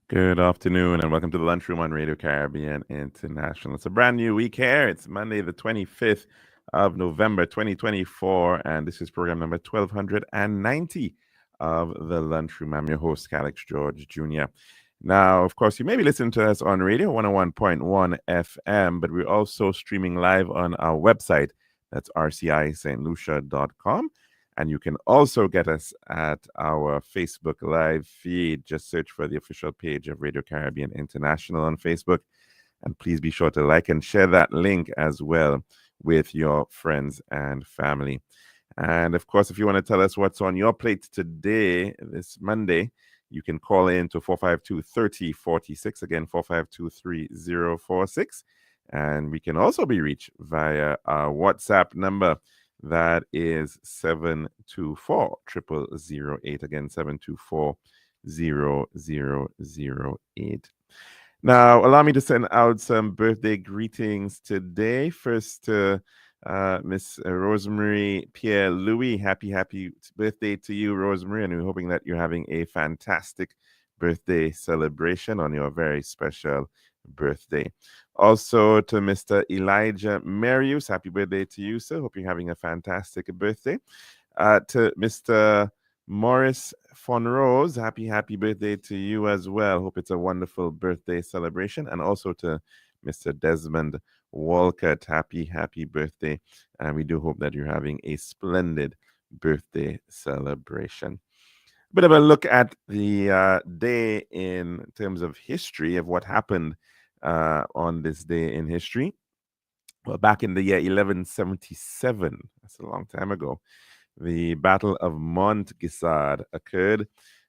Good afternoon and welcome to the Lunchroom on Radio Caribbean International. It's a brand new week here. It's Monday, the 25th of November, 2024, and this is program number 1290 of the Lunchroom. I'm your host, Calixte George Jr. Now, of course, you may be listening to us on radio 101.1 FM, but we're also streaming live on our website. That's rcistlucia.com. And you can also get us at our Facebook Live feed. Just search for the official page of Radio Caribbean International on Facebook. And please be sure to like and share that link as well with your friends and family. And of course, if you want to tell us what's on your plate today, this Monday, you can call in to 452-3046. Again, 452-3046. And we can also be reached via our WhatsApp number. That is 724-0008. Again, 724-0008. Now, allow me to send out some birthday greetings today. First to Miss Rosemary Pierre Louis. Happy birthday to you, Rosemary. And we're hoping that you're having a fantastic birthday celebration on your very special birthday. Also to Mr. Elijah Marius, happy birthday to you, sir. Hope you're having a fantastic birthday. To Mr. Morris Fonrose, happy birthday to you as well. Hope it's a wonderful birthday celebration. And also to Mr. Desmond Walcott, happy birthday. And we do hope that you're having a splendid birthday celebration. A bit of a look at the day in terms of history of what happened on this day in history. Well, back in the year 1177, that's a long time ago, the Battle of Montgisard occurred,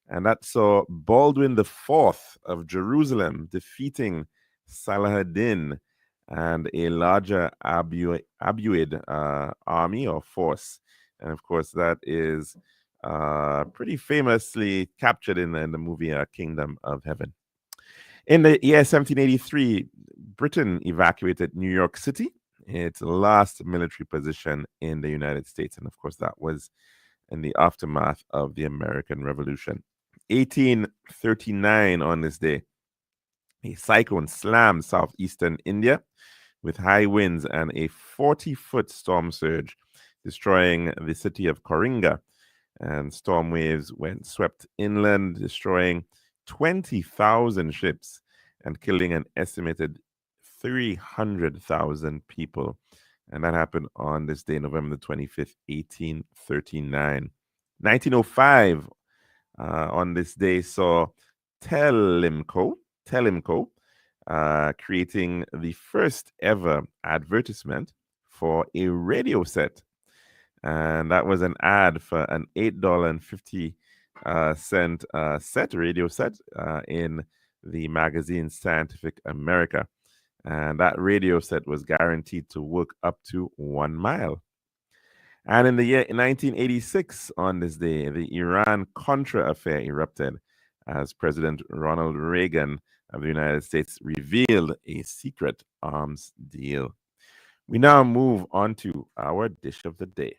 and that saw Baldwin IV of Jerusalem defeating Saladin and a larger Abuid army or force. And of course, that is pretty famously captured in the movie Kingdom of Heaven. In the year 1783, Britain evacuated New York City, its last military position in the United States. And of course, that was in the aftermath of the American Revolution. 1839, on this day, a cyclone slammed southeastern India with high winds and a 40-foot storm surge, destroying the city of Coringa. And storm waves swept inland, destroying 20,000 ships and killing an estimated 300,000 people. And that happened on this day, November 25th, 1839. 1905, on this day, saw Telemco creating the first ever advertisement for a radio set. And that was an ad for an $8.50 radio set in the magazine Scientific America. And that radio set was guaranteed to work up to 1 mile. And in the year 1986, on this day, the Iran-Contra affair erupted as President Ronald Reagan of the United States revealed a secret arms deal. We now move on to our dish of the day.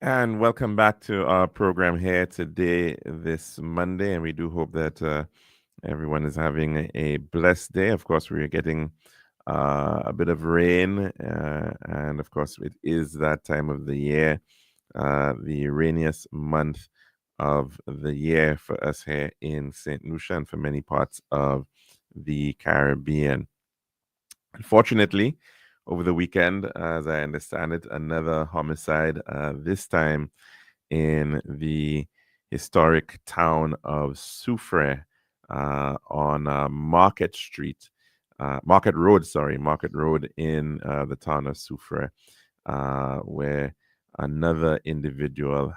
And welcome back to our program here today, this Monday. And we do hope that everyone is having a blessed day. Of course, we're getting a bit of rain. And of course, it is that time of the year, the rainiest month of the year for us here in St. Lucia and for many parts of the Caribbean. Unfortunately, over the weekend, as I understand it, another homicide, this time in the historic town of Soufrière on Market Road in the town of Soufrière, where another individual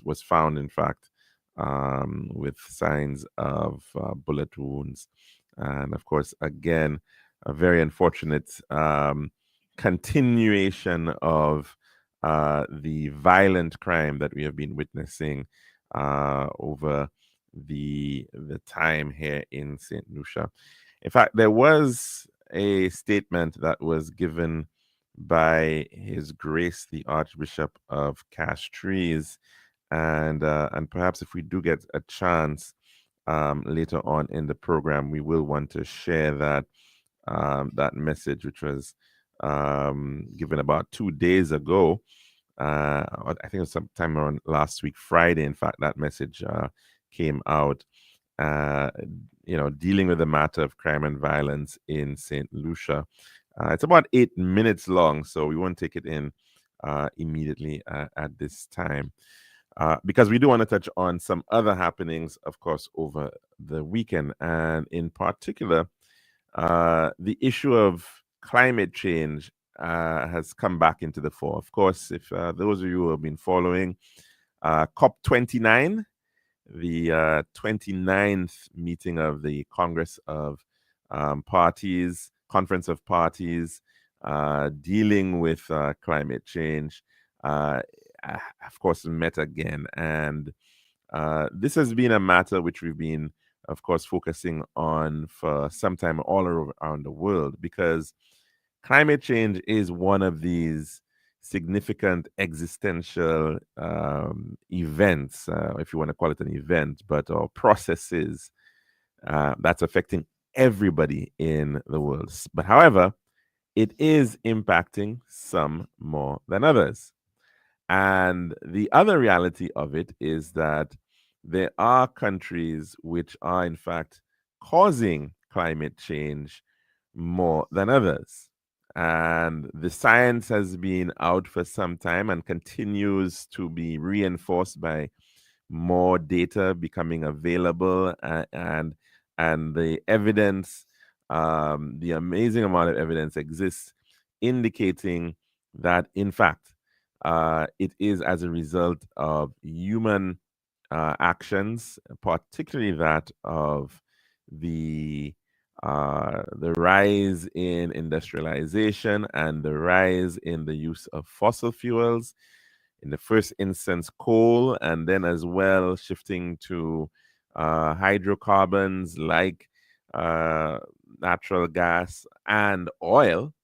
was found, in fact, with signs of bullet wounds. And of course, again, a very unfortunate continuation of the violent crime that we have been witnessing over the time here in St. Lucia. In fact, there was a statement that was given by His Grace the Archbishop of Castries, and perhaps if we do get a chance later on in the program, we will want to share that message, which was given about 2 days ago. I think it was sometime around last week, Friday. In fact, that message came out. Uh, dealing with the matter of crime and violence in St. Lucia. It's about 8 minutes long, so we won't take it in immediately at this time. Because we do want to touch on some other happenings, of course, over the weekend, and in particular, the issue of climate change has come back into the fore. Of course, if those of you who have been following COP29, the 29th meeting of the Congress of Parties, Conference of Parties, dealing with climate change, of course, met again. And this has been a matter which we've been, of course, focusing on for some time all around the world, because climate change is one of these significant existential events, if you want to call it an event, but or processes that's affecting everybody in the world. But however, it is impacting some more than others. And the other reality of it is that there are countries which are, in fact, causing climate change more than others. And the science has been out for some time and continues to be reinforced by more data becoming available, and the evidence, the amazing amount of evidence exists indicating that, in fact, it is as a result of human actions, particularly that of the rise in industrialization and the rise in the use of fossil fuels. In the first instance, coal, and then as well shifting to hydrocarbons like natural gas and oil.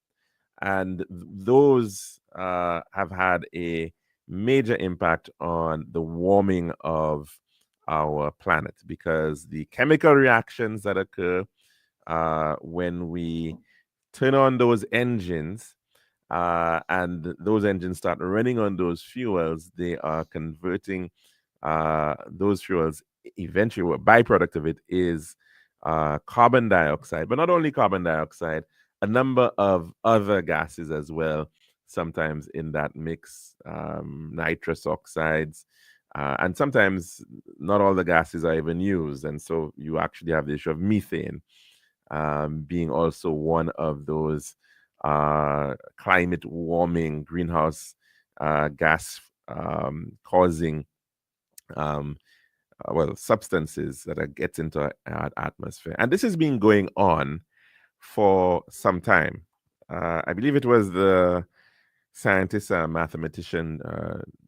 And those have had a major impact on the warming of our planet, because the chemical reactions that occur when we turn on those engines, and those engines start running on those fuels, they are converting those fuels. Eventually, a byproduct of it is carbon dioxide, but not only carbon dioxide, a number of other gases as well, sometimes in that mix, nitrous oxides. And sometimes not all the gases are even used. And so you actually have the issue of methane being also one of those climate warming greenhouse gas causing substances that are get into our atmosphere. And this has been going on for some time. I believe it was the scientist and mathematician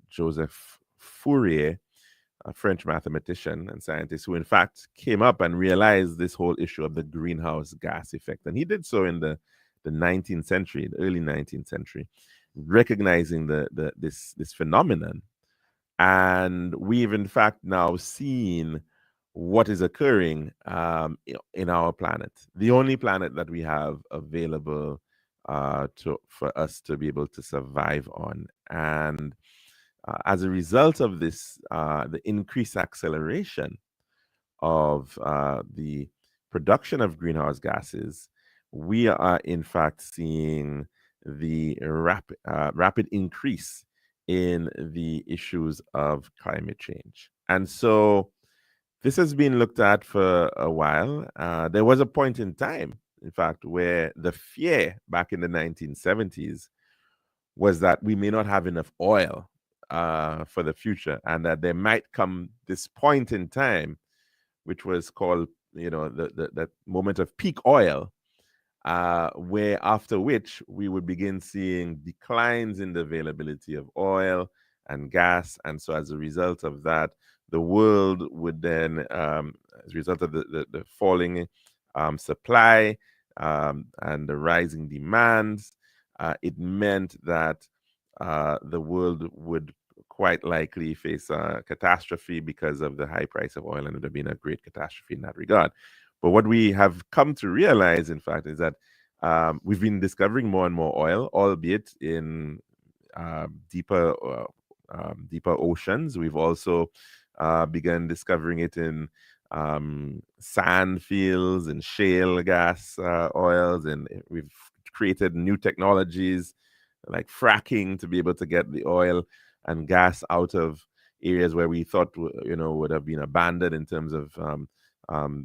Joseph Fourier, a French mathematician and scientist, who in fact came up and realized this whole issue of the greenhouse gas effect. And he did so in the 19th century, the early 19th century, recognizing this phenomenon. And we've in fact now seen what is occurring in our planet, the only planet that we have available for us to be able to survive on. And as a result of this, the increased acceleration of the production of greenhouse gases, we are in fact seeing the rapid increase in the issues of climate change. And so this has been looked at for a while. There was a point in time, in fact, where the fear back in the 1970s was that we may not have enough oil for the future, and that there might come this point in time, which was called, that moment of peak oil, where after which we would begin seeing declines in the availability of oil and gas. And so as a result of that, the world would then, as a result of the falling supply and the rising demands, it meant that the world would quite likely face a catastrophe because of the high price of oil, and it would have been a great catastrophe in that regard. But what we have come to realize, in fact, is that we've been discovering more and more oil, albeit in deeper deeper oceans. We've also begun discovering it in sand fields and shale gas oils, and we've created new technologies like fracking to be able to get the oil and gas out of areas where we thought would have been abandoned in terms of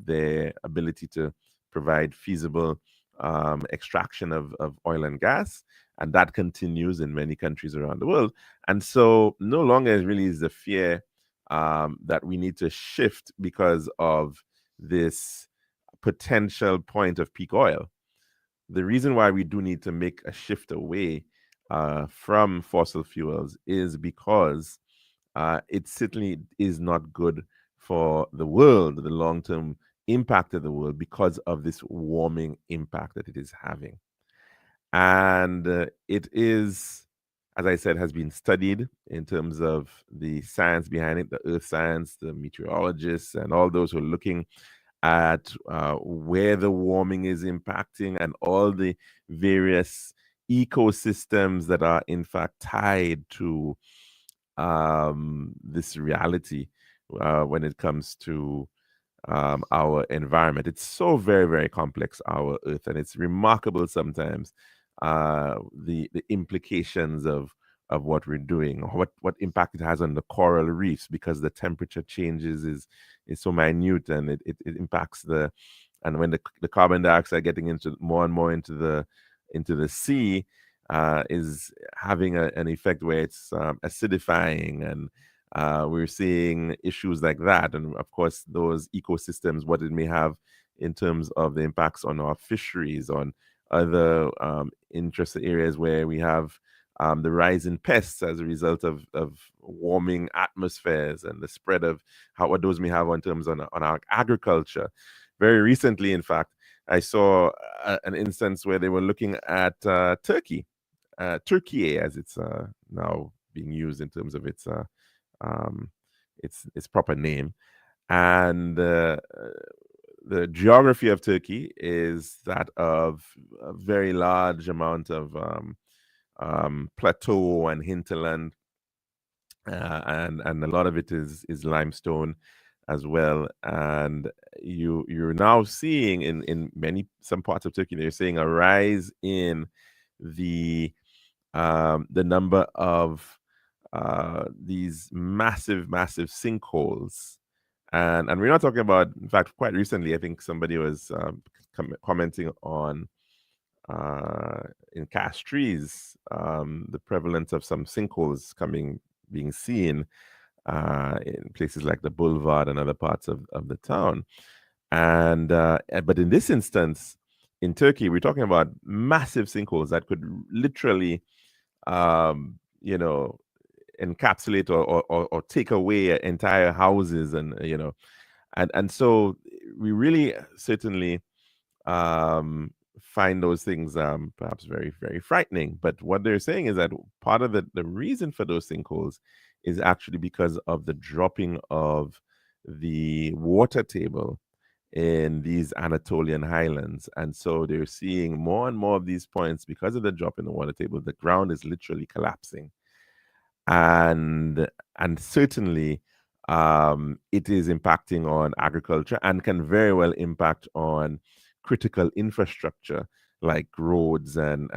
their ability to provide feasible extraction of oil and gas, and that continues in many countries around the world. And so no longer really is the fear that we need to shift because of this potential point of peak oil. The reason why we do need to make a shift away from fossil fuels is because it certainly is not good for the world, the long term impact of the world, because of this warming impact that it is having. And it is, as I said, has been studied in terms of the science behind it, the earth science, the meteorologists, and all those who are looking at where the warming is impacting and all the various ecosystems that are in fact tied to this reality when it comes to our environment. It's so very, very complex, our Earth, and it's remarkable sometimes the implications of what we're doing, or what impact it has on the coral reefs, because the temperature changes is so minute, and it impacts and when the carbon dioxide getting into more and more into the sea is having an effect where it's acidifying, and we're seeing issues like that. And of course, those ecosystems, what it may have in terms of the impacts on our fisheries, on other interested areas where we have the rise in pests as a result of warming atmospheres, and the spread of what those may have on terms on our agriculture. Very recently, in fact, I saw an instance where they were looking at Turkey, Turkey as it's now being used in terms of um, its proper name. And the geography of Turkey is that of a very large amount of plateau and hinterland, and a lot of it is limestone as well. And you're now seeing in some parts of Turkey, they're seeing a rise in the number of these massive sinkholes. And we're not talking about, in fact, quite recently, I think somebody was commenting on in Castries, the prevalence of some sinkholes being seen in places like the Boulevard and other parts of the town. And but in this instance, in Turkey, we're talking about massive sinkholes that could literally, you know, encapsulate or take away entire houses, and and so we really certainly find those things perhaps very, very frightening. But what they're saying is that part of the reason for those sinkholes is actually because of the dropping of the water table in these Anatolian highlands. And so they're seeing more and more of these points because of the drop in the water table. The ground is literally collapsing. And certainly it is impacting on agriculture, and can very well impact on critical infrastructure like roads and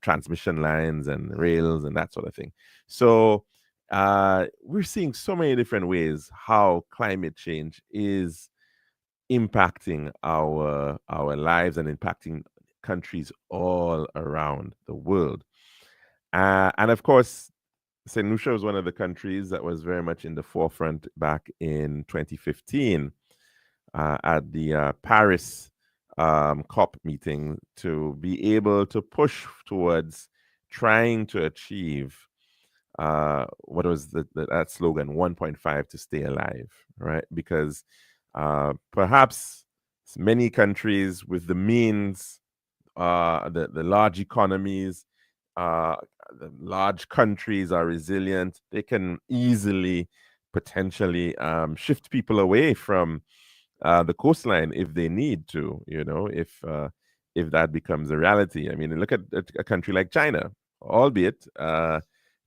transmission lines and rails and that sort of thing. So we're seeing so many different ways how climate change is impacting our lives and impacting countries all around the world. And of course, St. Lucia was one of the countries that was very much in the forefront back in 2015 at the Paris COP meeting, to be able to push towards trying to achieve what was that slogan, 1.5 to stay alive, right? Because perhaps many countries with the means, the large economies, uh, the large countries are resilient. They can easily, potentially, shift people away from the coastline if they need to. If that becomes a reality. I mean, look at a country like China, albeit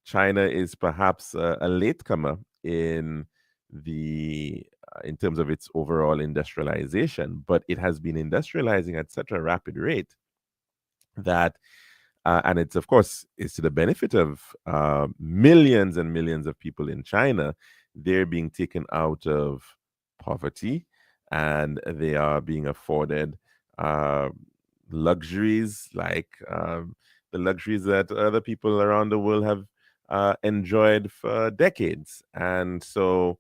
China is perhaps a latecomer in terms of its overall industrialization, but it has been industrializing at such a rapid rate that and it's of course it's to the benefit of millions and millions of people in China. They're being taken out of poverty, and they are being afforded uh, luxuries like the luxuries that other people around the world have enjoyed for decades. And so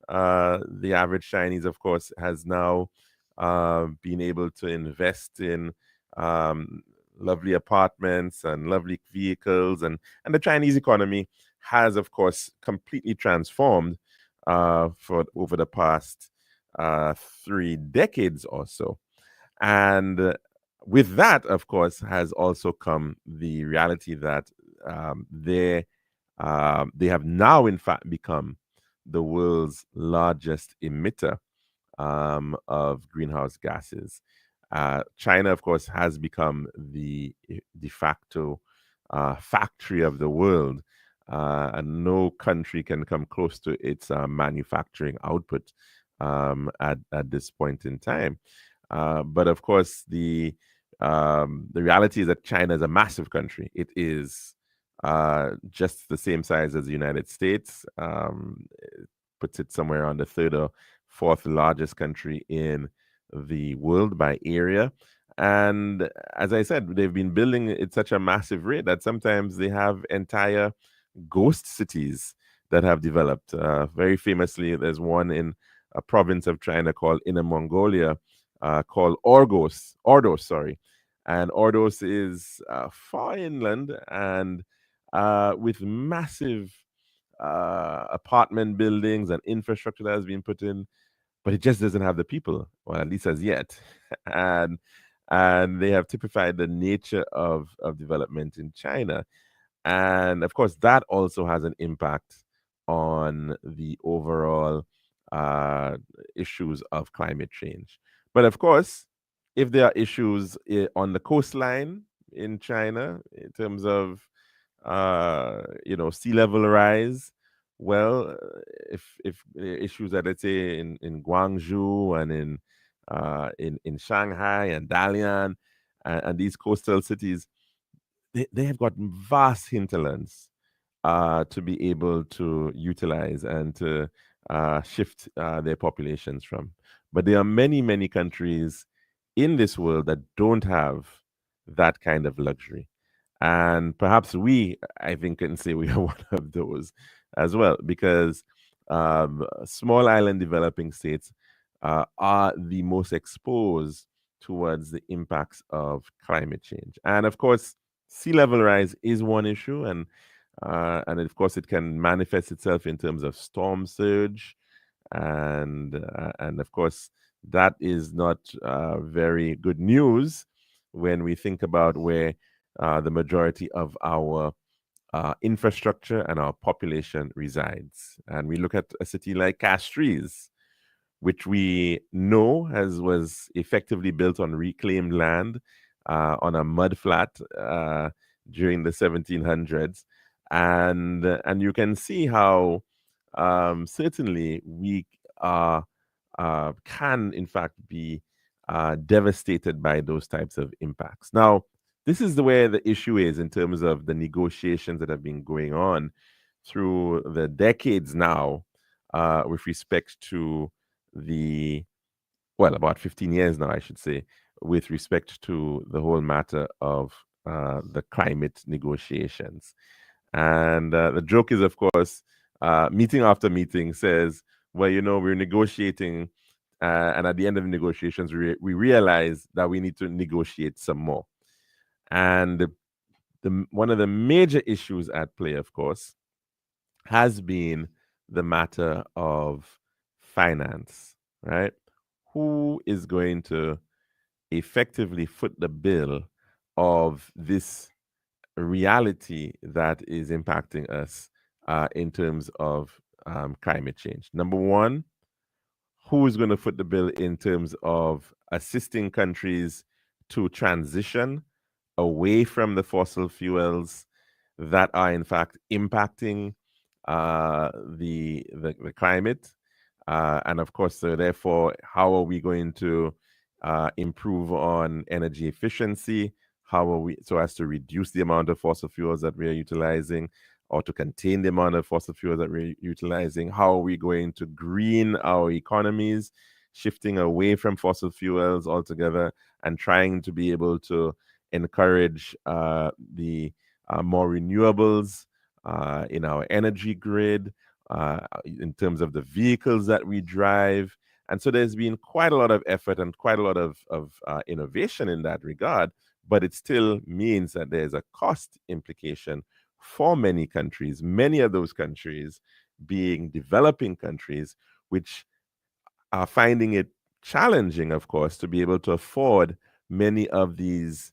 the average Chinese, of course, has now been able to invest in um, lovely apartments and lovely vehicles, and the Chinese economy has, of course, completely transformed for over the past 3 decades or so. And with that, of course, has also come the reality that they have now, in fact, become the world's largest emitter of greenhouse gases. China, of course, has become the de facto factory of the world, and no country can come close to its manufacturing output at this point in time. But of course, the reality is that China is a massive country. It is just the same size as the United States. Puts it somewhere on the third or fourth largest country in the world by area. And as I said, they've been building at such a massive rate that sometimes they have entire ghost cities that have developed. Very famously, there's one in a province of China called Inner Mongolia, called Ordos, sorry. And Ordos is far inland and with massive apartment buildings and infrastructure that has been put in, but it just doesn't have the people, well, at least as yet. and and they have typified the nature of development in China. And of course, that also has an impact on the overall uh, issues of climate change. But of course, if there are issues on the coastline in China in terms of sea level rise, well, if issues that, let's say, in Guangzhou and in Shanghai and Dalian and these coastal cities, they have got vast hinterlands to be able to utilize and to shift their populations from. But there are many, many countries in this world that don't have that kind of luxury. And perhaps we, I think, can say we are one of those as well, because small island developing states are the most exposed towards the impacts of climate change. And of course, sea level rise is one issue, and of course, it can manifest itself in terms of storm surge, and of course, that is not very good news when we think about where the majority of our infrastructure and our population resides. And we look at a city like Castries, which we know was effectively built on reclaimed land on a mud flat during the 1700s, and you can see how certainly we can in fact be devastated by those types of impacts. Now, this is the way the issue is in terms of the negotiations that have been going on through the decades now with respect to the, well, about 15 years now, I should say, with respect to the whole matter of the climate negotiations. And the joke is, of course, meeting after meeting says, well, we're negotiating, and at the end of the negotiations, we realize that we need to negotiate some more. And one of the major issues at play, of course, has been the matter of finance, right? Who is going to effectively foot the bill of this reality that is impacting us in terms of climate change? Number one, who is going to foot the bill in terms of assisting countries to transition away from the fossil fuels that are in fact impacting the climate, and of course, so therefore, how are we going to improve on energy efficiency? How are we so as to reduce the amount of fossil fuels that we are utilizing, or to contain the amount of fossil fuels that we're utilizing? How are we going to green our economies, shifting away from fossil fuels altogether, and trying to be able to encourage the more renewables in our energy grid, in terms of the vehicles that we drive. And so there's been quite a lot of effort and quite a lot of innovation in that regard, but it still means that there's a cost implication for many countries, many of those countries being developing countries, which are finding it challenging, of course, to be able to afford many of these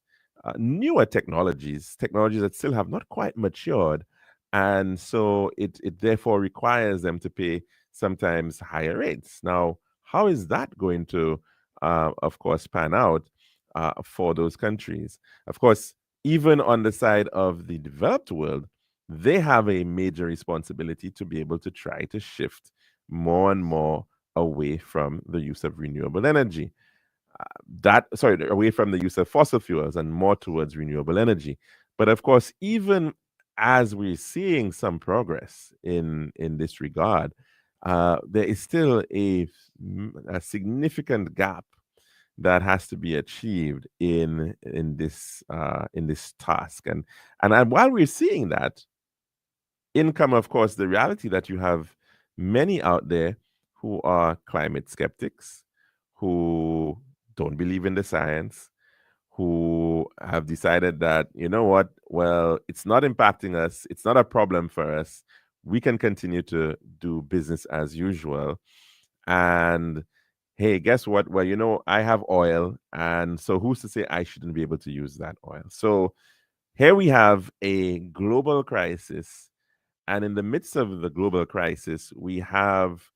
newer technologies that still have not quite matured. And so it therefore requires them to pay sometimes higher rates. Now, how is that going to, of course, pan out for those countries? Of course, even on the side of the developed world, they have a major responsibility to be able to try to shift more and more away from the use of renewable energy. Away from the use of fossil fuels and more towards renewable energy. But of course, even as we're seeing some progress in this regard, there is still a significant gap that has to be achieved in this task. And while we're seeing that, income, of course, the reality that you have many out there who are climate skeptics, who don't believe in the science, who have decided that, you know what, well, it's not impacting us, it's not a problem for us. We can continue to do business as usual. And hey, guess what? Well, I have oil. And so who's to say I shouldn't be able to use that oil? So here we have a global crisis, and in the midst of the global crisis, we have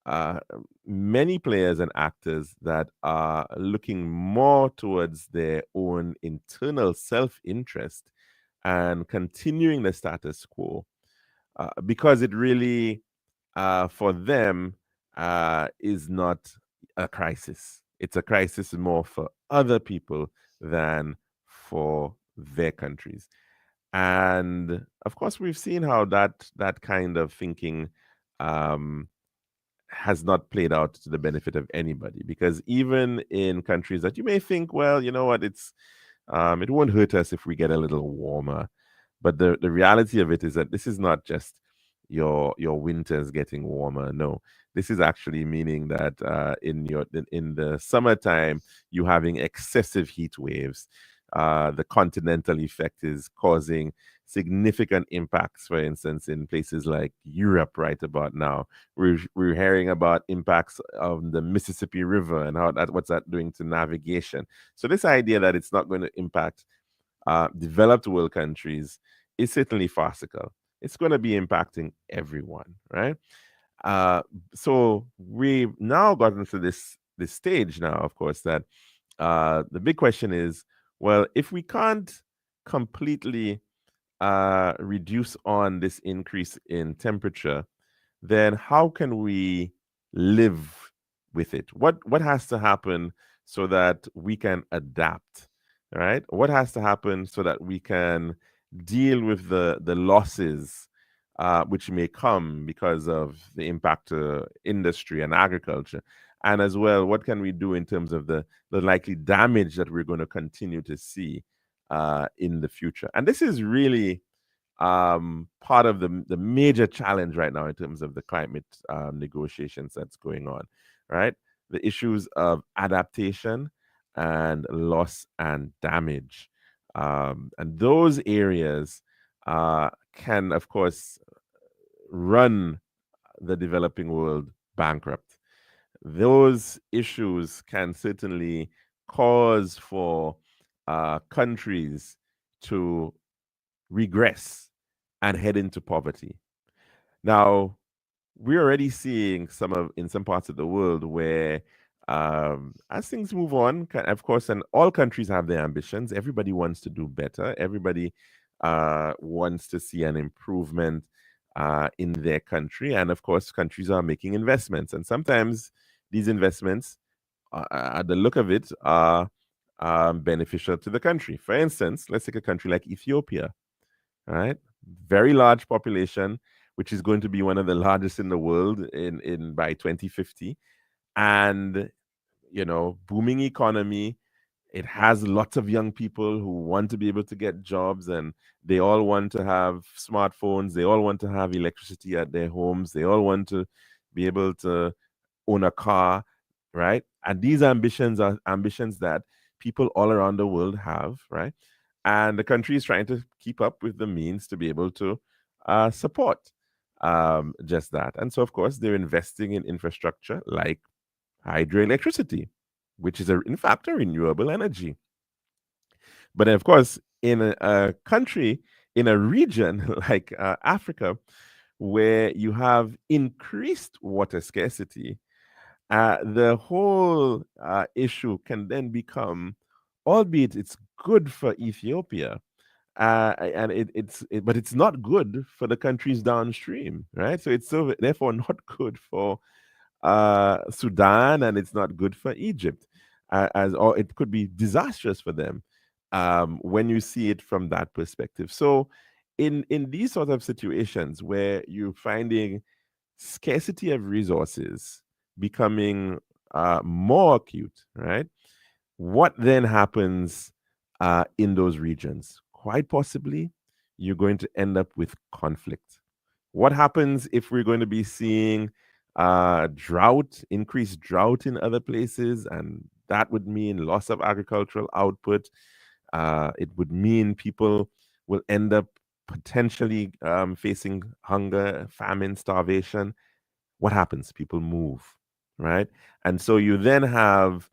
uh, many players and actors that are looking more towards their own internal self interest and continuing the status quo, because it really, for them, is not a crisis. It's a crisis more for other people than for their countries. And of course, we've seen how that kind of thinking um, has not played out to the benefit of anybody. Because even in countries that you may think, well, you know what, it won't hurt us if we get a little warmer. But the reality of it is that this is not just your winters getting warmer. No, this is actually meaning that in the summertime you having excessive heat waves. The continental effect is causing significant impacts. For instance, in places like Europe, right about now, we're hearing about impacts of the Mississippi River and what's that doing to navigation. So this idea that it's not going to impact developed world countries is certainly farcical. It's going to be impacting everyone, right? Uh, so we've now gotten to this stage now, of course, that the big question is, well, if we can't completely reduce on this increase in temperature, then how can we live with it? What has to happen so that we can adapt? Right? What has to happen so that we can deal with the losses which may come because of the impact to industry and agriculture? And as well, what can we do in terms of the likely damage that we're going to continue to see in the future? And this is really part of the major challenge right now in terms of the climate negotiations that's going on, right? The issues of adaptation and loss and damage. And those areas can, of course, run the developing world bankrupt. Those issues can certainly cause for countries to regress and head into poverty. Now, we're already seeing some of in some parts of the world where as things move on, of course, and all countries have their ambitions. Everybody wants to do better. Everybody wants to see an improvement in their country, and of course countries are making investments, and sometimes these investments at the look of it are beneficial to the country. For instance, let's take a country like Ethiopia, right? Very large population, which is going to be one of the largest in the world in by 2050. And booming economy. It has lots of young people who want to be able to get jobs, and they all want to have smartphones. They all want to have electricity at their homes. They all want to be able to own a car, right? And these ambitions are ambitions that people all around the world have, right? And the country is trying to keep up with the means to be able to support just that. And so, of course, they're investing in infrastructure like hydroelectricity, which is, in fact, a renewable energy. But of course, in a country, in a region like Africa, where you have increased water scarcity, the whole issue can then become, albeit it's good for Ethiopia, and but it's not good for the countries downstream, right? So it's so therefore not good for Sudan, and it's not good for Egypt, as or it could be disastrous for them when you see it from that perspective. So, in these sort of situations where you're finding scarcity of resources becoming more acute, right? What then happens in those regions? Quite possibly, you're going to end up with conflict. What happens if we're going to be seeing drought, increased drought in other places? And that would mean loss of agricultural output. It would mean people will end up potentially facing hunger, famine, starvation. What happens? People move, right? And so you then have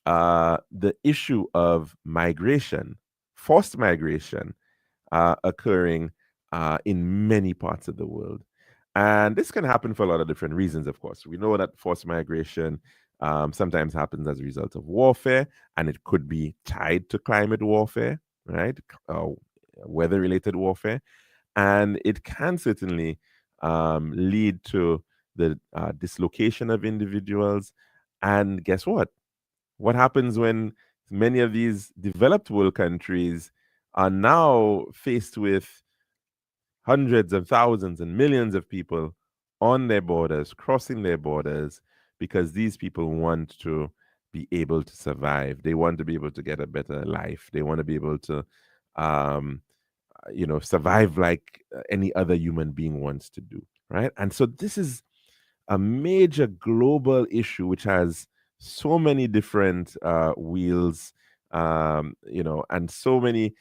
the issue of migration, forced migration, occurring in many parts of the world. And this can happen for a lot of different reasons, of course. We know that forced migration sometimes happens as a result of warfare, and it could be tied to climate warfare, right? Weather related warfare. And it can certainly lead to the dislocation of individuals. And guess what? What happens when many of these developed world countries are now faced with hundreds of thousands and millions of people on their borders, crossing their borders, because these people want to be able to survive. They want to be able to get a better life. They want to be able to, um, survive like any other human being wants to do, right? And so this is a major global issue which has so many different wheels, and so many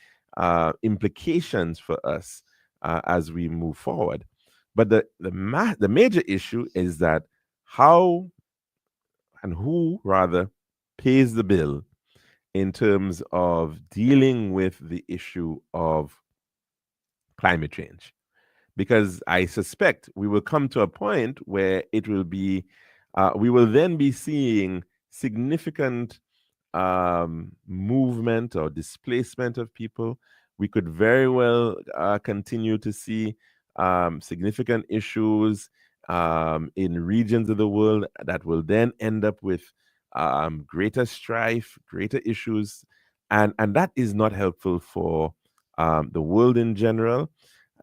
implications for us as we move forward. But the major issue is that how and who rather pays the bill in terms of dealing with the issue of climate change, because I suspect we will come to a point where it will be, we will then be seeing significant movement or displacement of people. We could very well continue to see significant issues in regions of the world that will then end up with greater strife, greater issues, and that is not helpful for the world in general.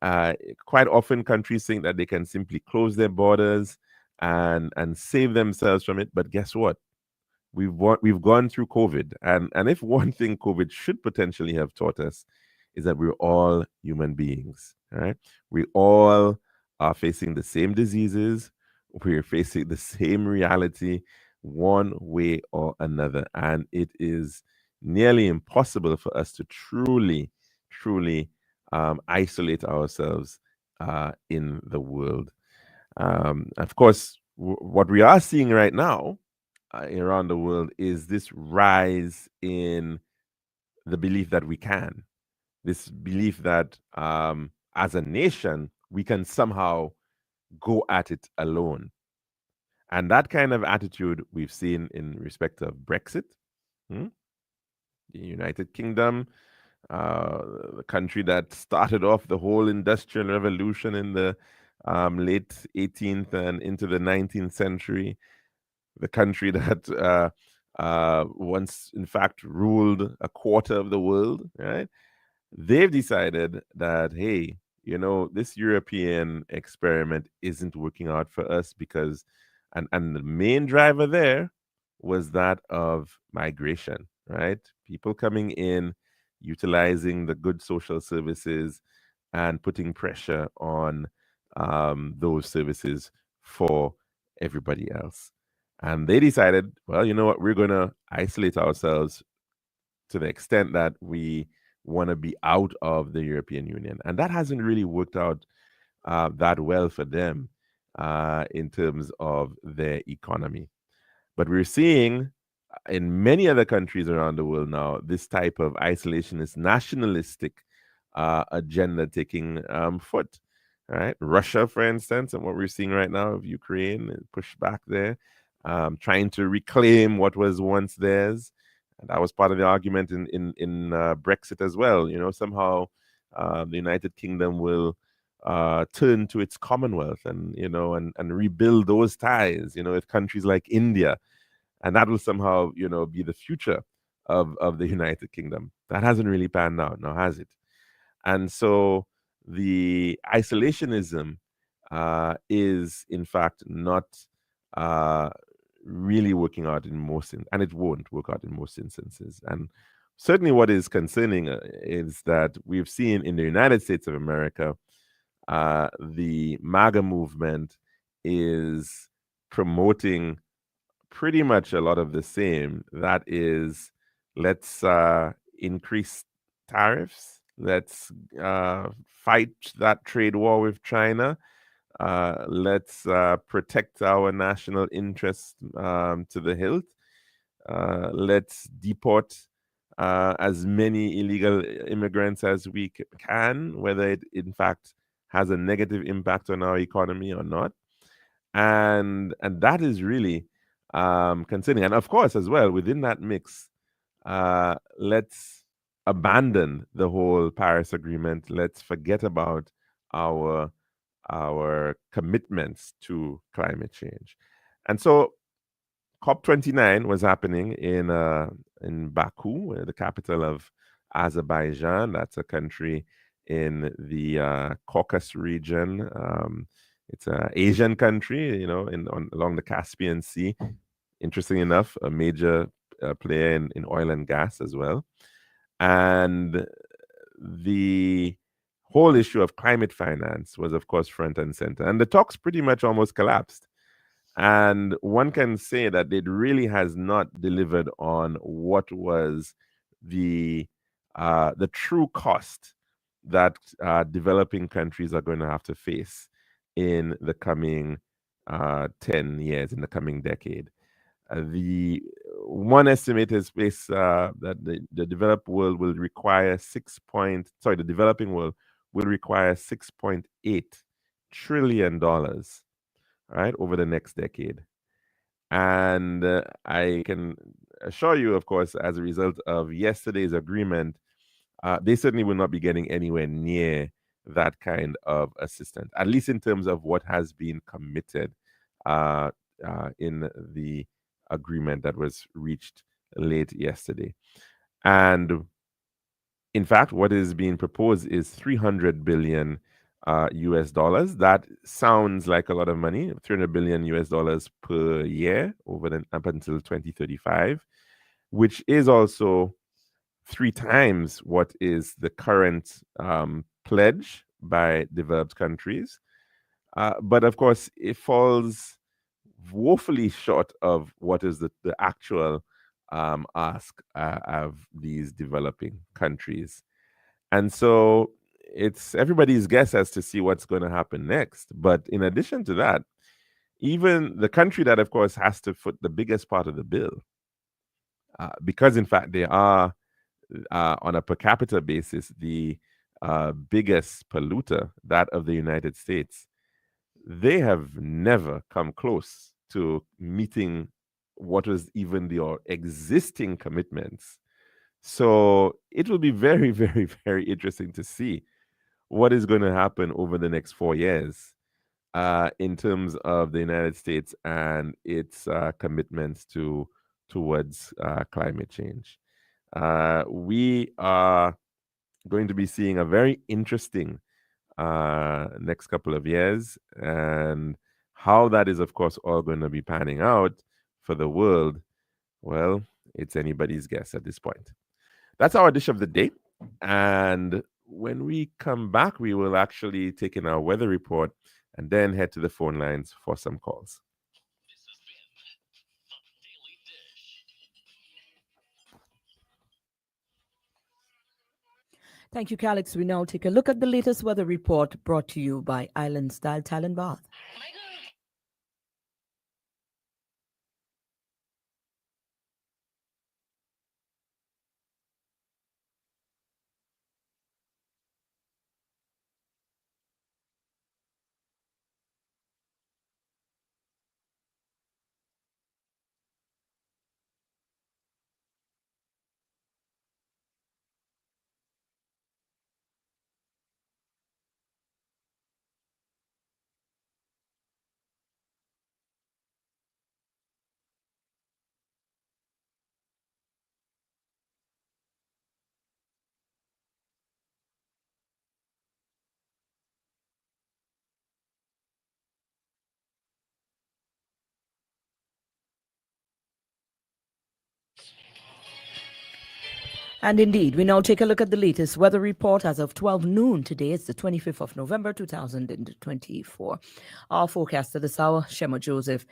Quite often, countries think that they can simply close their borders and save themselves from it. But guess what? We've gone through COVID, and if one thing COVID should potentially have taught us is that we're all human beings. Right? We all are facing the same diseases. We're facing the same reality, one way or another, and it is nearly impossible for us to truly isolate ourselves in the world. Of course, what we are seeing right now around the world is this rise in the belief that we can, this belief that as a nation, we can somehow go at it alone. And that kind of attitude we've seen in respect of Brexit, hmm, the United Kingdom, uh, the country that started off the whole industrial revolution in the late 18th and into the 19th century, the country that once, in fact, ruled a quarter of the world, right? They've decided that, hey, this European experiment isn't working out for us because, and the main driver there was that of migration, right? People coming in, utilizing the good social services, and putting pressure on those services for everybody else. And they decided, well, you know what, we're going to isolate ourselves to the extent that we want to be out of the European Union. And that hasn't really worked out that well for them in terms of their economy. But we're seeing in many other countries around the world now this type of isolationist, nationalistic agenda taking foot. Right, Russia, for instance, and what we're seeing right now of Ukraine, push back there, trying to reclaim what was once theirs. And that was part of the argument in Brexit as well. Somehow the United Kingdom will turn to its Commonwealth and and rebuild those ties. With countries like India, and that will somehow be the future of the United Kingdom. That hasn't really panned out, now has it? And so the isolationism is in fact not uh, really working out in and it won't work out in most instances. And certainly, what is concerning is that we've seen in the United States of America, the MAGA movement is promoting pretty much a lot of the same. That is, let's increase tariffs. Let's fight that trade war with China. Let's protect our national interests to the hilt. Let's deport as many illegal immigrants as we can, whether it in fact has a negative impact on our economy or not. And that is really concerning. And of course, as well, within that mix, let's abandon the whole Paris Agreement. Let's forget about our commitments to climate change. And so COP29 was happening in Baku, the capital of Azerbaijan. That's a country in the Caucasus region. It's an Asian country, along the Caspian Sea. Interesting enough, a major player in oil and gas as well. And the whole issue of climate finance was, of course, front and center. And the talks pretty much almost collapsed. And one can say that it really has not delivered on what was the true cost that developing countries are going to have to face in the coming 10 years, in the coming decade. The one estimate is that the developed world will require the developing world will require $6.8 trillion, right, over the next decade. And I can assure you, of course, as a result of yesterday's agreement, they certainly will not be getting anywhere near that kind of assistance, at least in terms of what has been committed in the agreement that was reached late yesterday. And in fact, what is being proposed is 300 billion US dollars. That sounds like a lot of money, 300 billion US dollars per year up until 2035, which is also 3 times what is the current pledge by developed countries. But of course, it falls woefully short of what is the actual ask of these developing countries. And so it's everybody's guess as to see what's going to happen next. But in addition to that, even the country that, of course, has to foot the biggest part of the bill, because in fact they are, on a per capita basis, the biggest polluter, that of the United States, they have never come close to meeting what was even their existing commitments. So it will be very, very, very interesting to see what is going to happen over the next 4 years, in terms of the United States and its commitments towards climate change. We are going to be seeing a very interesting next couple of years, and how that is, of course, all going to be panning out for the world. Well, it's anybody's guess at this point. That's our dish of the day. And when we come back, we will actually take in our weather report and then head to the phone lines for some calls. Thank you, Calix. We now take a look at the latest weather report brought to you by Island Style Talent Bath. And indeed, we now take a look at the latest weather report as of 12 noon today. It's the 25th of November, 2024. Our forecaster this hour, Shema Joseph.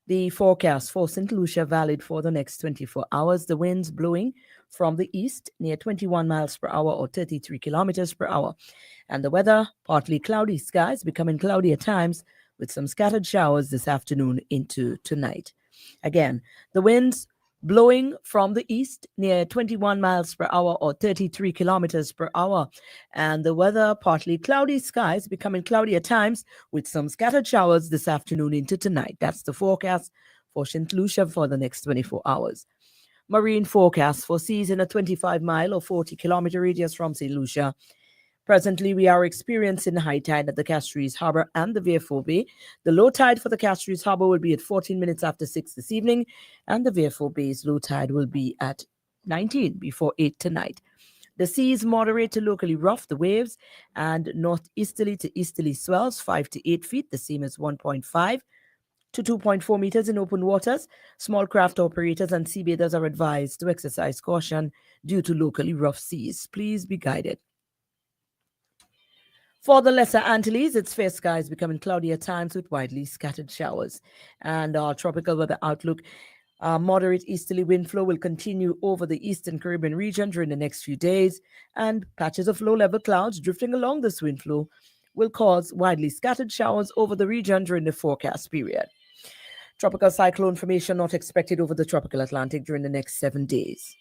The forecast for St. Lucia valid for the next 24 hours. The winds blowing from the east near 21 miles per hour or 33 kilometers per hour. And the weather, partly cloudy skies, becoming cloudy at times with some scattered showers this afternoon into tonight. Again, the winds blowing from the east near 21 miles per hour or 33 kilometers per hour. And the weather, partly cloudy skies, becoming cloudy at times with some scattered showers this afternoon into tonight. That's the forecast for St. Lucia for the next 24 hours. Marine forecast for seas in a 25-mile or 40-kilometer radius from St. Lucia. Presently, we are experiencing high tide at the Castries Harbour and the Vieux Bay. The low tide for the Castries Harbour will be at 14 minutes after 6 this evening, and the Vieux Bay's low tide will be at 19 before 8 tonight. The sea is moderate to locally rough, the waves, and northeasterly to easterly swells 5 to 8 feet. The same as 1.5 to 2.4 meters in open waters. Small craft operators and seabathers are advised to exercise caution due to locally rough seas. Please be guided. For the Lesser Antilles, it's fair skies becoming cloudy at times with widely scattered showers. And our tropical weather outlook, moderate easterly wind flow will continue over the eastern Caribbean region during the next few days, and patches of low-level clouds drifting along this wind flow will cause widely scattered showers over the region during the forecast period. Tropical cyclone formation not expected over the tropical Atlantic during the next 7 days.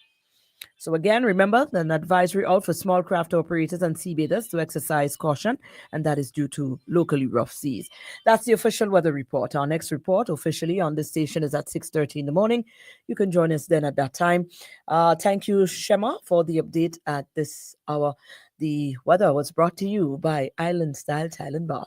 So again, remember an advisory out for small craft operators and seabathers to exercise caution, and that is due to locally rough seas. That's the official weather report. Our next report officially on this station is at 6:30 in the morning. You can join us then at that time. Thank you, Shema, for the update at this hour. The weather was brought to you by Island Style Thailand Bath.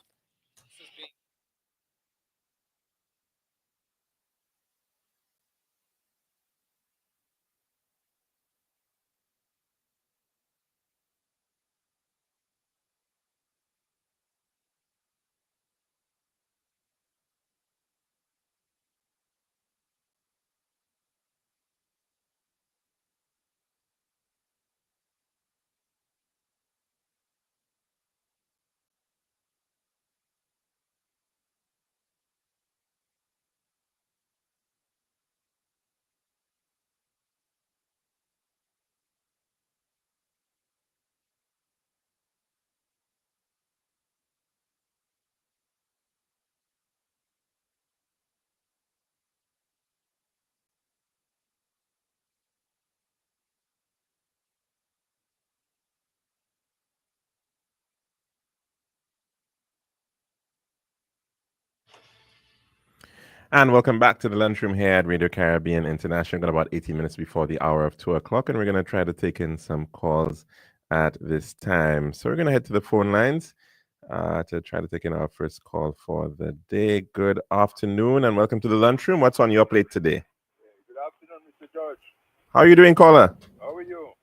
And welcome back to the Lunchroom here at Radio Caribbean International. Got about 18 minutes before the hour of 2 o'clock, and we're going to try to take in some calls at this time. So we're going to head to the phone lines to try to take in our first call for the day. Good afternoon, and welcome to the Lunchroom. What's on your plate today? Good afternoon, Mr. George. How are you doing, caller? How are you?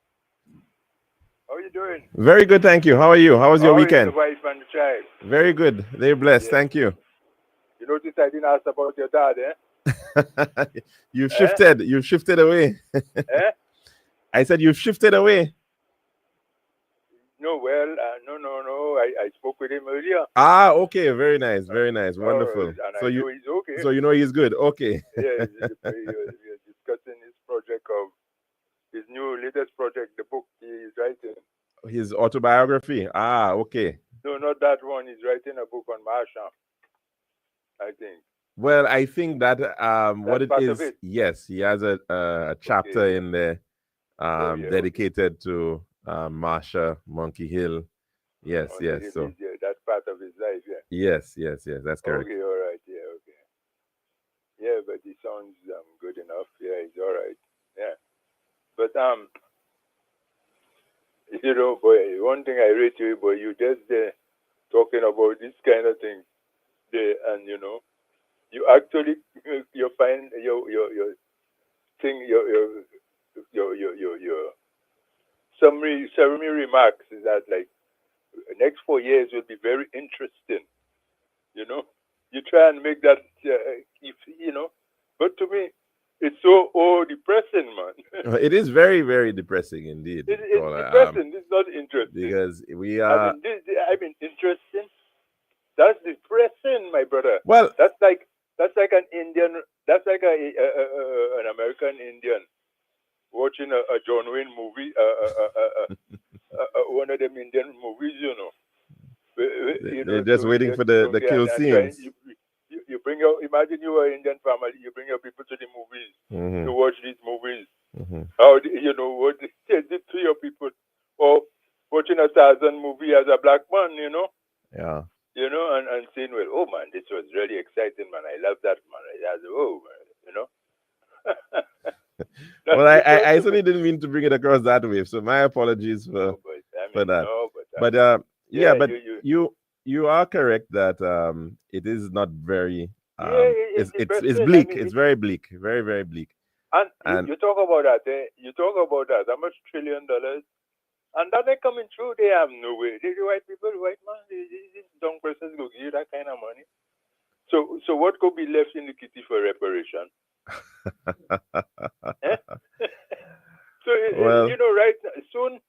How are you doing? Very good, thank you. How are you? How was your How is weekend? the wife and the child? Very good. They're blessed. Yes. Thank you. You notice I didn't ask about your dad, eh? You've shifted. You've shifted away. Eh? I said you've shifted away. No, well, no. I spoke with him earlier. Ah, okay. Very nice. Very nice. Wonderful. And So I you, know he's okay. so you know he's good. Okay. Yeah, we're discussing his project of his new latest project, the book he is writing. His autobiography. Ah, okay. No, not that one. He's writing a book on Marsha, I think. Well, I think that what it part is, of it. yes, he has a chapter Okay. in there dedicated to Marsha Monkey Hill. Yes, yes. So that's part of his life, yeah. yes, that's correct. Okay, all right, yeah, okay. Yeah, but he sounds good enough. Yeah, he's all right. Yeah, but you know, boy, one thing I rate you, boy, you just talking about this kind of thing, and you know, you actually you find your thing your summary remarks is that like next 4 years will be very interesting. You know, you try and make that if you know, but to me, it's so depressing, man. It is very, very depressing indeed. It's caller, depressing. It's not interesting. because we are. I mean, interesting. That's depressing, my brother. Well, That's like an Indian. That's like an American Indian watching a John Wayne movie. One of them Indian movies, you know. they're just waiting for the kill scenes. You bring your, imagine you are an Indian family, you bring your people to the movies to watch these movies. How you know what they did to your people, or watching a Tarzan movie as a black man, you know. Yeah. You know, and saying, well, oh man, this was really exciting, man. I love that, man. Oh man, you know. Well, I certainly didn't mean to bring it across that way. So my apologies for that. But yeah, but you are correct that it is not very it's bleak. I mean, it's very bleak, very, very bleak. And you talk about that, you talk about that. How much $1 trillion? And that they coming through, they have no way. The white people, the white man, these dumb persons go give you that kind of money. So what could be left in the kitty for reparation? So well, you know, right soon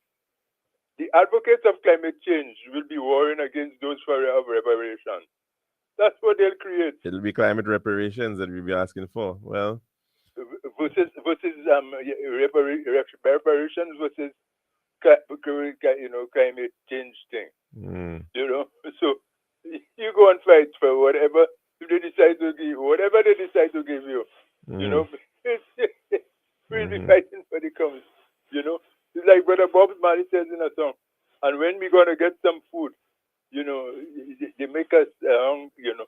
the advocates of climate change will be warring against those for reparation. That's what they'll create. It'll be climate reparations that we'll be asking for. Well, versus reparations versus climate change thing. You know, so you go and fight for whatever they decide to give, whatever they decide to give you. You know, we'll be fighting for the comes. You know, it's like Brother Bob Marley says in a song. And when we're gonna get some food, you know, they make us you know,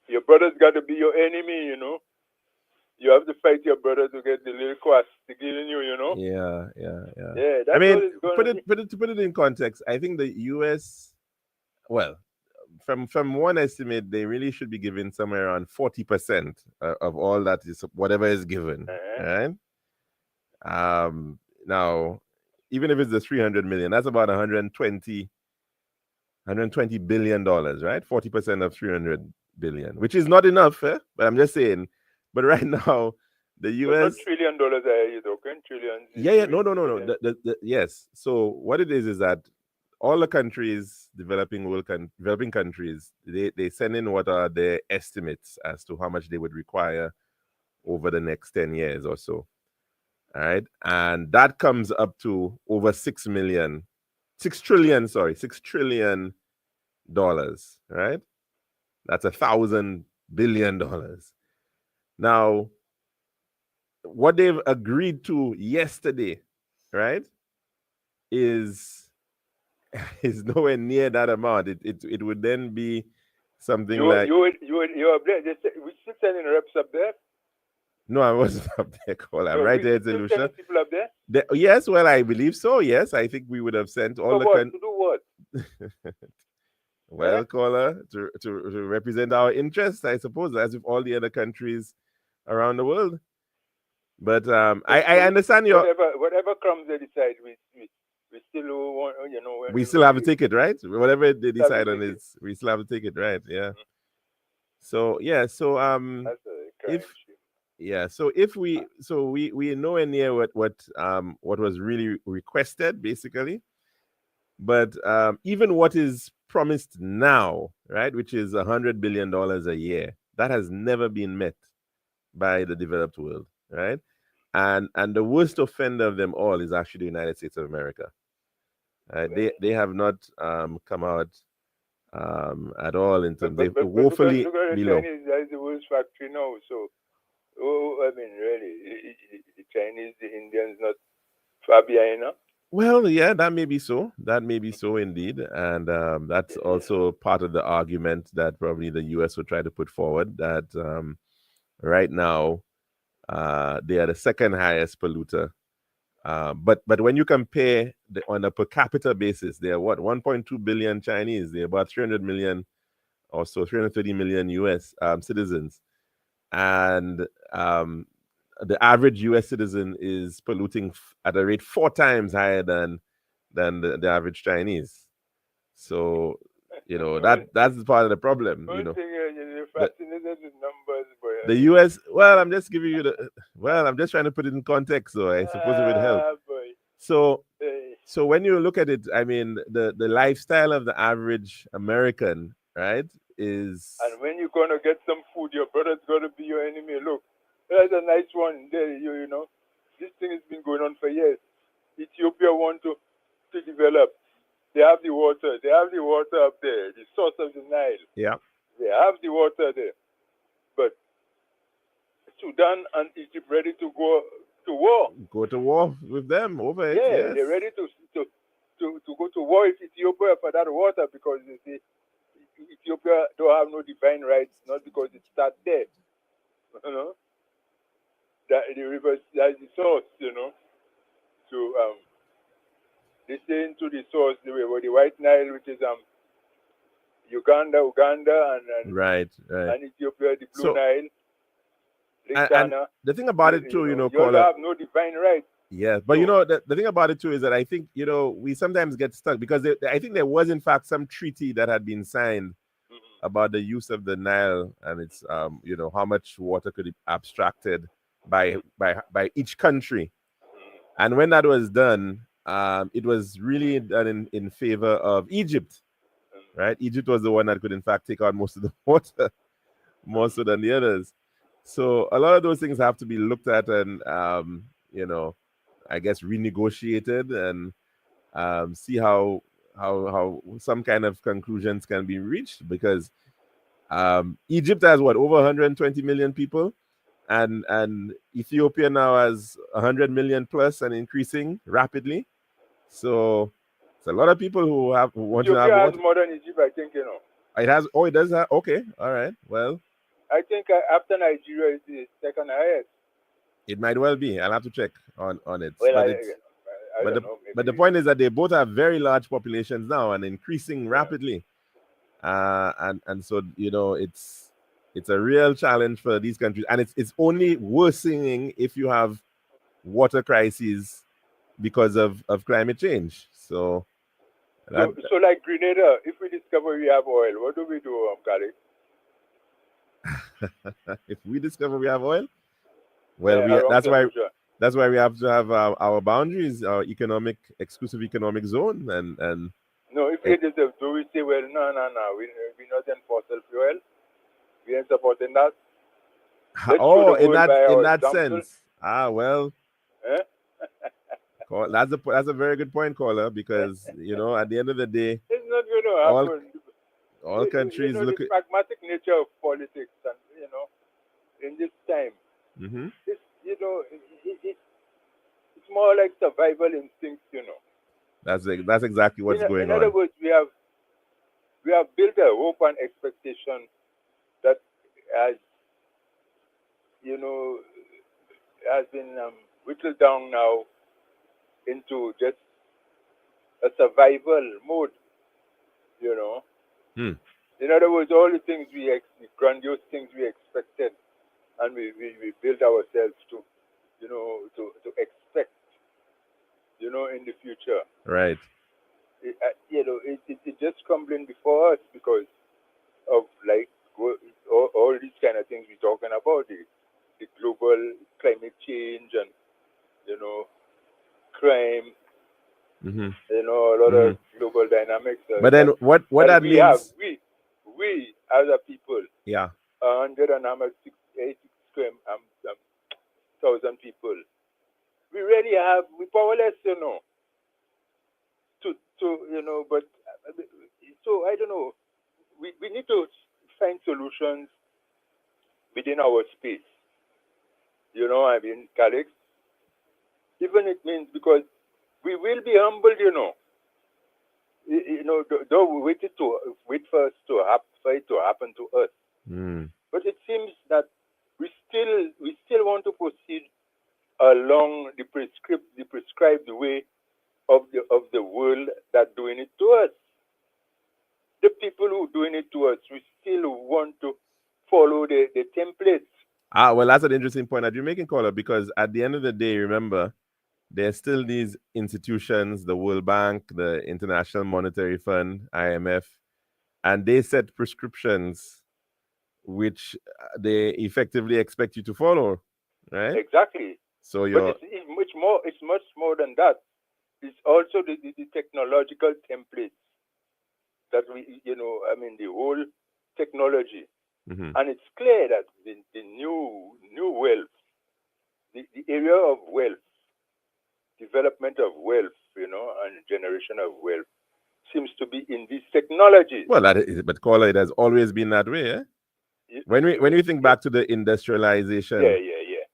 your brother's got to be your enemy. You know, you have to fight your brother to get the little quest to give you. You know. Yeah. Yeah, that's I mean, what it's to put it in context, I think the U.S. Well, from one estimate, they really should be giving somewhere around 40% of all that is whatever is given, right? Now, even if it's the 300 million, that's about 120 billion dollars, right? 40% of 300 billion, which is not enough, but I'm just saying. But right now, the U.S. $1 trillion are you talking? Trillions? Yeah. No. Yes. So what it is that all the countries, developing countries, they send in what are their estimates as to how much they would require over the next 10 years or so. All right. And that comes up to over $6 trillion dollars, right? That's $1,000 billion. Now, what they've agreed to yesterday, right, is nowhere near that amount. It would then be something You like. up there? We still sending reps up there. No, I wasn't up there, caller. I'm So right we there in still Lucia. sending people up there. Yes, well, I believe so. Yes, I think we would have sent all For the what? To do what? well, caller, to represent our interests, I suppose, as with all the other countries around the world. But I understand your. Whatever comes they decide, we still want, you know. We still have to take it, right? Whatever they decide on take it. is, we still have to take it, right? Yeah. So yeah, so That's a crime if shame. yeah, so if we we nowhere near what was really requested, basically. But even what is promised now, right, which is $100 billion a year, that has never been met by the developed world, right? And the worst offender of them all is actually the United States of America. They have not come out at all in terms. They're woefully look at the below. Chinese. That's the worst factory now. So, I mean, really, the Chinese, the Indians, not far behind, huh? Well, yeah, that may be so. That may be so indeed. And that's also part of the argument that probably the US will try to put forward that right now they are the second highest polluter. But when you compare on a per capita basis, they are what, 1.2 billion Chinese. They're about 300 million or so, 330 million US citizens. And the average US citizen is polluting at a rate 4 times higher than the average Chinese. So, you know, that's part of the problem. You know, you're fascinated with numbers, boy. the US. Well, I'm just giving you the. Well, I'm just trying to put it in context, so I suppose it would help. Boy. So when you look at it, I mean, the lifestyle of the average American, right, is. And when you're gonna get some food, your brother's gonna be your enemy. Look, that's a nice one there. You know, this thing has been going on for years. Ethiopia want to develop. They have the water. They have the water up there, the source of the Nile. Yeah. They have the water there. But Sudan and Egypt ready to go to war. Go to war with them over it. Yeah, yes. they're ready to go to war with Ethiopia for that water because they say Ethiopia don't have no divine rights, not because it starts there. You know? That the river, that's the source, you know. So they say into the source where the White Nile, which is Uganda, and right, and Ethiopia, the Blue Nile. And the thing about it too, you know, you have no divine right. Yeah, but you know, the thing about it too is that I think, you know, we sometimes get stuck because I think there was in fact some treaty that had been signed about the use of the Nile and its you know, how much water could be abstracted by each country. And when that was done, it was really done in favor of Egypt, right? Egypt was the one that could in fact take out most of the water, more so than the others. So a lot of those things have to be looked at and you know, I guess renegotiated and see how some kind of conclusions can be reached, because Egypt has what, over 120 million people, and Ethiopia now has 100 million plus and increasing rapidly. So it's a lot of people who want Ethiopia to have has water. more than Egypt, I think, you know. It has. Oh, it does have. Okay, all right. Well, I think after Nigeria is the second highest. It might well be. I'll have to check on it. Well, but the point is that they both have very large populations now and increasing rapidly. And so, you know, it's a real challenge for these countries, and it's only worsening if you have water crises because of climate change. So like Grenada, if we discover we have oil, what do we do, Calixte? If we discover we have oil, well, that's why we have to have our boundaries, our exclusive economic zone, and no, if it is, do we say, well, no, we're not in fossil fuel, we ain't supporting that? In that sense, well, that's a very good point, caller, because you know, at the end of the day, it's not going to happen. All countries look at the pragmatic nature of politics, and you know, in this time, it's, you know, it's more like survival instinct, you know. That's exactly what's going on. In other words, we have have built a hope and expectation that has, you know, has been whittled down now into just a survival mode, you know. Hmm. In other words, all the things the grandiose things we expected, and we built ourselves to, to expect, in the future. Right. It just crumbling before us because of like all these kind of things we're talking about, the global climate change and, you know, crime, Mm-hmm. a lot of Mm-hmm. global dynamics But then what that that means? we as a people, Yeah. 186 square thousand people, we really have we powerless, to but so I don't know. We need to find solutions within our space. I mean, Calix, even it means because we will be humbled, though we wait for us for it to happen to us. Mm. But it seems that we still want to proceed along the prescribed way of the world that doing it to us. The people who doing it to us, we still want to follow the templates. Well, that's an interesting point that you're making, caller, because at the end of the day, remember, there's still these institutions, the World Bank, the International Monetary Fund, IMF, and they set prescriptions which they effectively expect you to follow, right? Exactly. So But you're it's much more. It's much more than that. It's also the technological templates that I mean, the whole technology, mm-hmm. and it's clear that the new wealth, the area of wealth, development of wealth, and generation of wealth seems to be in these technologies. Well, that is, but caller, it has always been that way. Eh? When we think Yeah, back to the industrialization, yeah.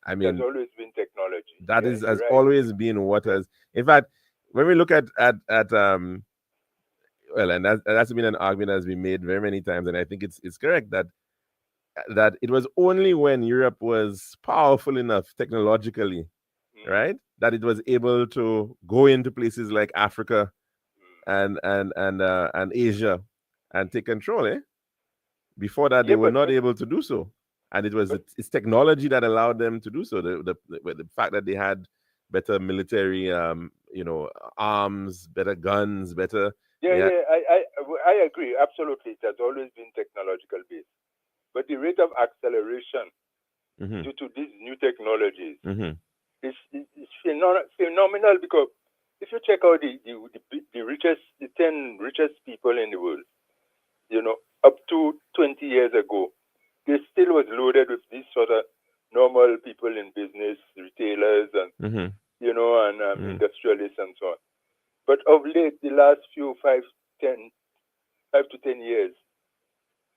I It has mean, always been technology. that Yeah, is you're has right. always been what Yeah. has. In fact, when we look at well, and that's been an argument that's been made very many times, and I think it's correct that it was only when Europe was powerful enough technologically, Mm, right, that it was able to go into places like Africa mm. and Asia and take control. Before that, they Yeah, were but not able to do so, and it was but it's technology that allowed them to do so. The fact that they had better military, arms, better guns, better. yeah, Yeah. yeah. I agree. Absolutely, it has always been technological based. But the rate of acceleration Mm-hmm. due to these new technologies Mm-hmm. is phenomenal because if you check out the richest, the 10 richest people in the world, up to 20 years ago, they still was loaded with these sort of normal people in business, retailers, and Mm-hmm. industrialists and so on. But of late, the last few 5 to 10 years,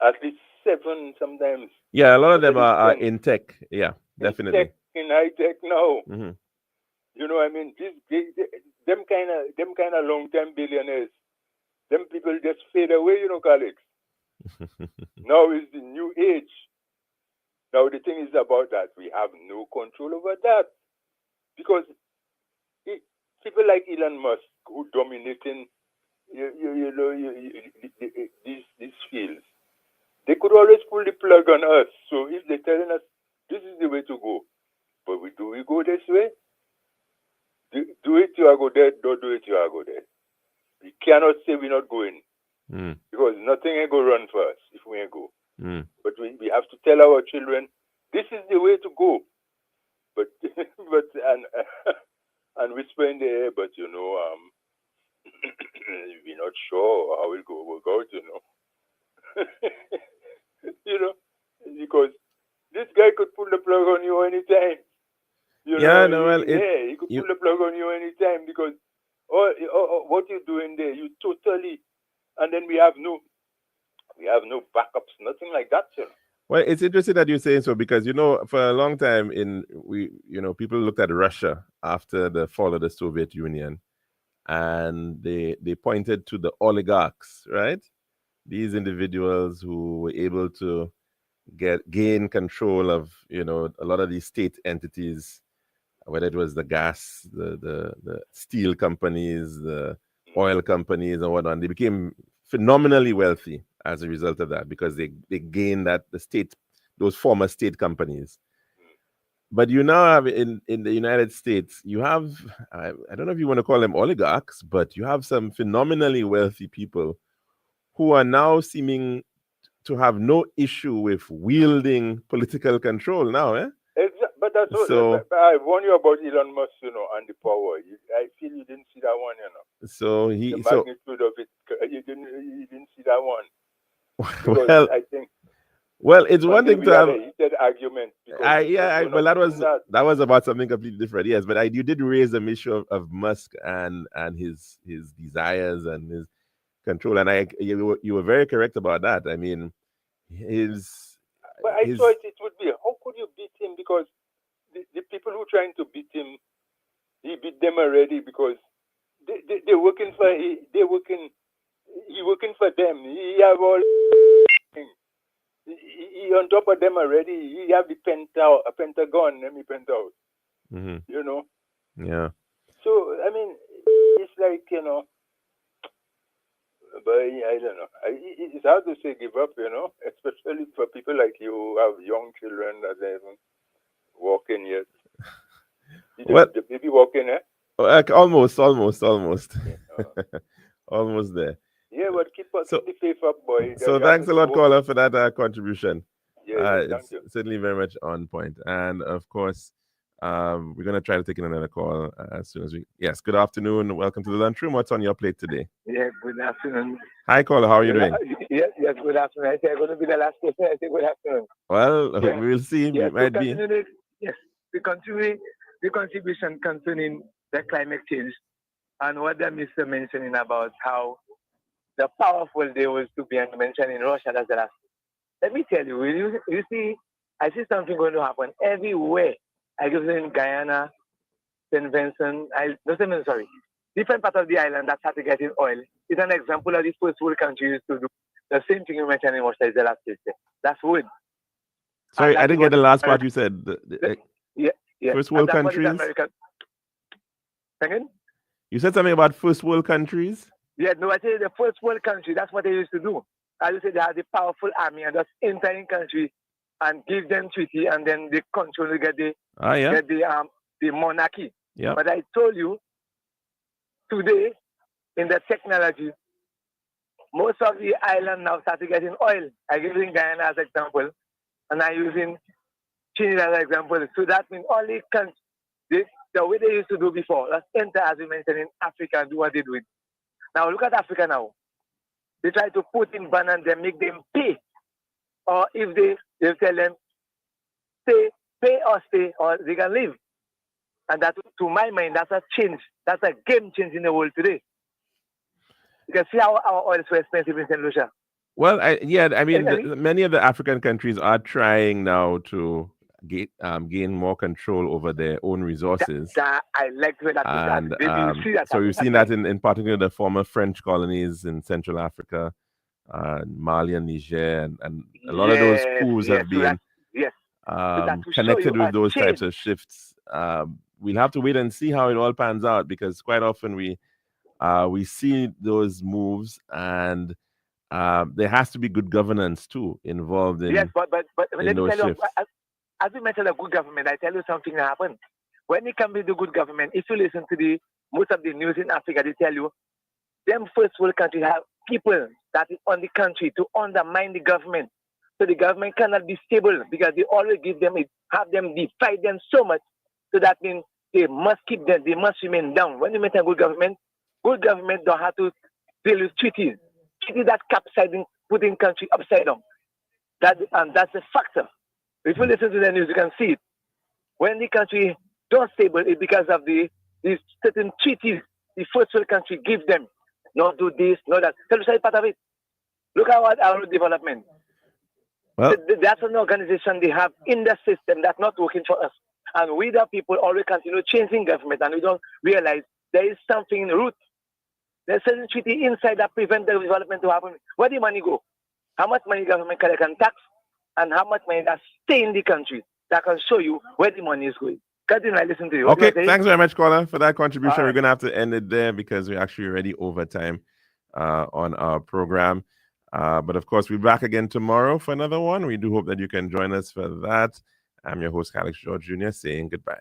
at least 7, sometimes Yeah, a lot of most of them these are 10 in tech. Yeah, in definitely. tech, in high tech now. Mm-hmm. I mean, them kind of long term billionaires, them people just fade away, colleagues. Now is the new age. Now the thing is about that we have no control over that because it, people like Elon Musk who dominating these fields, they could always pull the plug on us. So if they're telling us this is the way to go, but we go this way? Do it, you are go there. Don't do it, you are go there. We cannot say we're not going Mm. because nothing ain't go run for us if we ain't go. Mm. But we have to tell our children this is the way to go. But and whisper in the air, but we're not sure how it go work out. you know, because this guy could pull the plug on you anytime. Yeah, no, well, He could you pull the plug on you anytime because what you're doing there, you totally, and then we have no backups, nothing like that. well, it's interesting that you're saying so because for a long time people looked at Russia after the fall of the Soviet Union, and they pointed to the oligarchs, right? these individuals who were able to gain control of, a lot of these state entities, whether it was the gas, the steel companies, the oil companies, and whatnot. They became phenomenally wealthy as a result of that because they gained those former state companies. But you now have in the United States, you have, I don't know if you want to call them oligarchs, but you have some phenomenally wealthy people who are now seeming to have no issue with wielding political control now, eh? But that's what, So I warn you about Elon Musk, and the power. I feel you didn't see that one, so The he magnitude of it, you didn't see that one. Because well I think it's one thing we to had have. a heated argument. Because Well, that was about something completely different. Yes, but you did raise the issue of Musk and his desires and his control, and you were very correct about that. I mean, but I thought it would be, how could you beat him? Because the people who trying to beat him, he beat them already because they're working for he working for them. He have all things. He on top of them already. He have the Pentagon, penthouse. mm-hmm. Yeah. So I mean, it's like but I don't know. It's hard to say give up, especially for people like you who have young children that they haven't walking yet. The baby walking, eh? Almost. Yeah. Almost there. Yeah, but keep the faith up, boy. So thanks a lot, caller, for that contribution. Yeah, thank it's you. certainly very much on point. And of course, we're going to try to take in another call as soon as we. Yes, good afternoon. Welcome to the Lunchroom. What's on your plate today? Yeah, good afternoon. Hi, caller. How are you doing? Yes, good afternoon. I say I'm going to be the last person. I say good afternoon. Well, we will see. Yes, might be. Yes, we continue the contribution concerning the climate change and what the minister mentioning about how the powerful they was to be mentioning Russia as the last. Let me tell you, you see, I see something going to happen everywhere. I go in Guyana, St. Vincent, different part of the island that started getting oil. It's an example of the first world country used to do the same thing you mentioned in Russia is the last case. That's wood. Sorry, I didn't get the last part you said. Yeah. First world countries? Second? You said something about first world countries? Yeah, no, I said the first world country. That's what they used to do. As you said, they have the powerful army and just enter in country and give them treaty, and then the country will get the monarchy. Yeah. But I told you today in the technology, most of the island now started getting oil. I'm using Guyana as example, and I'm using Trinidad as example. So that means only countries, the way they used to do before, let's enter, as we mentioned, in Africa and do what they do. Now look at Africa now. They try to put in ban and they make them pay. Or if they tell them, pay or stay, or they can leave. And that, to my mind, that's a change. That's a game change in the world today. You can see how our oil is so expensive in St. Lucia. Well, many of the African countries are trying now to gain more control over their own resources. I like the way that. And you see that. So you've seen that in particular the former French colonies in Central Africa, Mali and Niger, and a lot of those coups have been connected with those types of shifts. We'll have to wait and see how it all pans out, because quite often we see those moves, and there has to be good governance too involved in. Yes, but let me tell you, shifts. as we mentioned, a good government, I tell you something that happened. When it comes to the good government, if you listen to most of the news in Africa, they tell you, them first world countries have people that is on the country to undermine the government. So the government cannot be stable, because they always have them divide them so much. So that means they must keep them, they must remain down. When you mention good government don't have to deal with treaties. Treaties that capsizing, putting country upside down. That's a factor. If you listen to the news, you can see it. When the country don't stable, it's because of these certain treaties the first world country give them. Not do this, not that. Tell us part of it. Look at our development. Well, that's an organization they have in the system that's not working for us. And we the people always continue changing government, and we don't realize there is something in the root. There's certain treaty inside that prevent the development to happen. Where the money go? How much money government collect on tax and how much money that stay in the country? That can show you where the money is going. Continue, I listen to you. Okay, thanks very much, caller, for that contribution. All right. We're going to have to end it there because we're actually already over time on our program. But of course, we'll be back again tomorrow for another one. We do hope that you can join us for that. I'm your host, Calixte George Jr., saying goodbye.